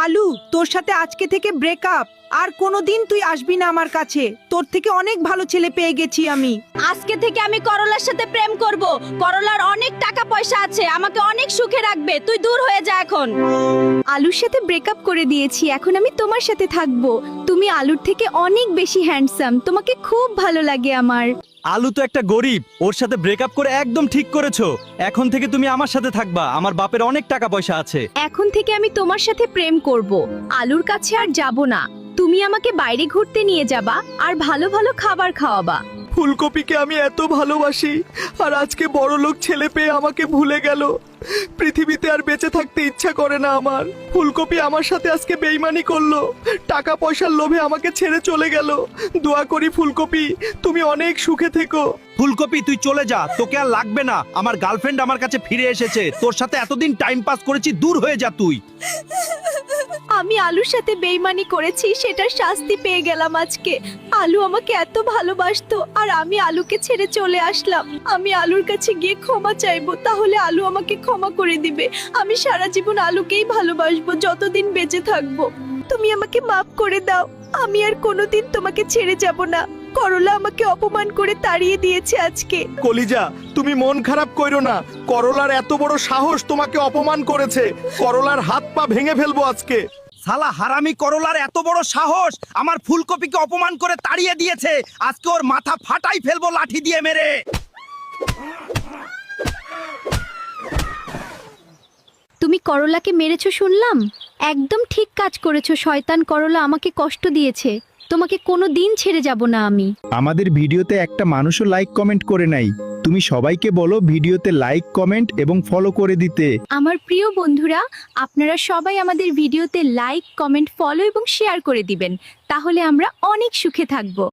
আলু, তোর সাথে আজকে থেকে ব্রেকআপ। আর কোনোদিন তুই আসবি না আমার কাছে। তোর থেকে অনেক ভালো ছেলে পেয়ে গেছি আমি। আজকে থেকে আমি করলার সাথে প্রেম করব। করলার অনেক টাকা পয়সা আছে, আমাকে অনেক সুখে রাখবে। তুই দূর হয়ে যা এখন। আলুর সাথে ব্রেকআপ করে দিয়েছি, এখন আমি তোমার সাথে থাকবো। তুমি আলুর থেকে অনেক বেশি হ্যান্ডসাম, তোমাকে খুব ভালো লাগে আমার। আলু তো একটা গরিব, ওর সাথে ব্রেকআপ করে একদম ঠিক করেছো। এখন থেকে তুমি আমার সাথে থাকবা, আমার বাপের অনেক টাকা পয়সা আছে। এখন থেকে আমি তোমার সাথে প্রেম করব, আলুর কাছে আর যাব না। তুমি আমাকে বাইরে ঘুরতে নিয়ে যাবা আর ভালো ভালো খাবার খাওয়াবা। ফুলকপিকে আমি এত ভালোবাসি, আর আজকে বড় লোক ছেলে পেয়ে আমাকে ভুলে গেল। পৃথিবীতে আর বেঁচে থাকতে ইচ্ছা করে না আমার। ফুলকপি আমার সাথে আজকে বেইমানি করলো, টাকা পয়সার লোভে আমাকে ছেড়ে চলে গেল। দোয়া করি ফুলকপি, তুমি অনেক সুখে থেকো। ফুলকপি তুই চলে যা, তোকে আর লাগবে না। আমার গার্লফ্রেন্ড আমার কাছে ফিরে এসেছে, তোর সাথে এতদিন টাইম পাস করেছি, দূর হয়ে যা তুই। আমি আলুর সাথে বেইমানি করেছি, সেটার শাস্তি পেয়ে গেলাম আজকে। আলু আমাকে এত ভালোবাসতো আর আমি আলুকে ছেড়ে চলে আসলাম। আমি আলুর কাছে গিয়ে ক্ষমা চাইবো, তাহলে আলু আমাকে ক্ষমা করে দিবে। আমি সারা জীবন আলুকেই ভালোবাসবো, যতদিন বেঁচে থাকবো। তুমি আমাকে মাফ করে দাও, আমি আর কোনোদিন তোমাকে ছেড়ে যাব না। করলা আমাকে অপমান করে তাড়িয়ে দিয়েছে আজকে। কলিজা, তুমি মন খারাপ কইরো না। করলার এত বড় সাহস তোমাকে অপমান করেছে। করলার হাত পা ভেঙে ফেলবো আজকে। শালা হারামি করলার এত বড় সাহস, আমার ফুলকপিকে অপমান করে তাড়িয়ে দিয়েছে। আজকে ওর মাথা ফাটাই ফেলবো লাঠি দিয়ে মেরে। তুমি করলাকে মেরেছো শুনলাম, একদম ঠিক কাজ করেছো। শয়তান করলা আমাকে কষ্ট দিয়েছে, তোমাকে কোনো দিন ছেড়ে যাব না আমি। আমাদের ভিডিওতে একটা মানুষও লাইক কমেন্ট করে নাই। তুমি সবাইকে বলো ভিডিওতে লাইক কমেন্ট এবং ফলো করে দিতে। আমার প্রিয় বন্ধুরা, আপনারা সবাই আমাদের ভিডিওতে লাইক কমেন্ট ফলো এবং শেয়ার করে দিবেন, তাহলে আমরা অনেক সুখে থাকবো।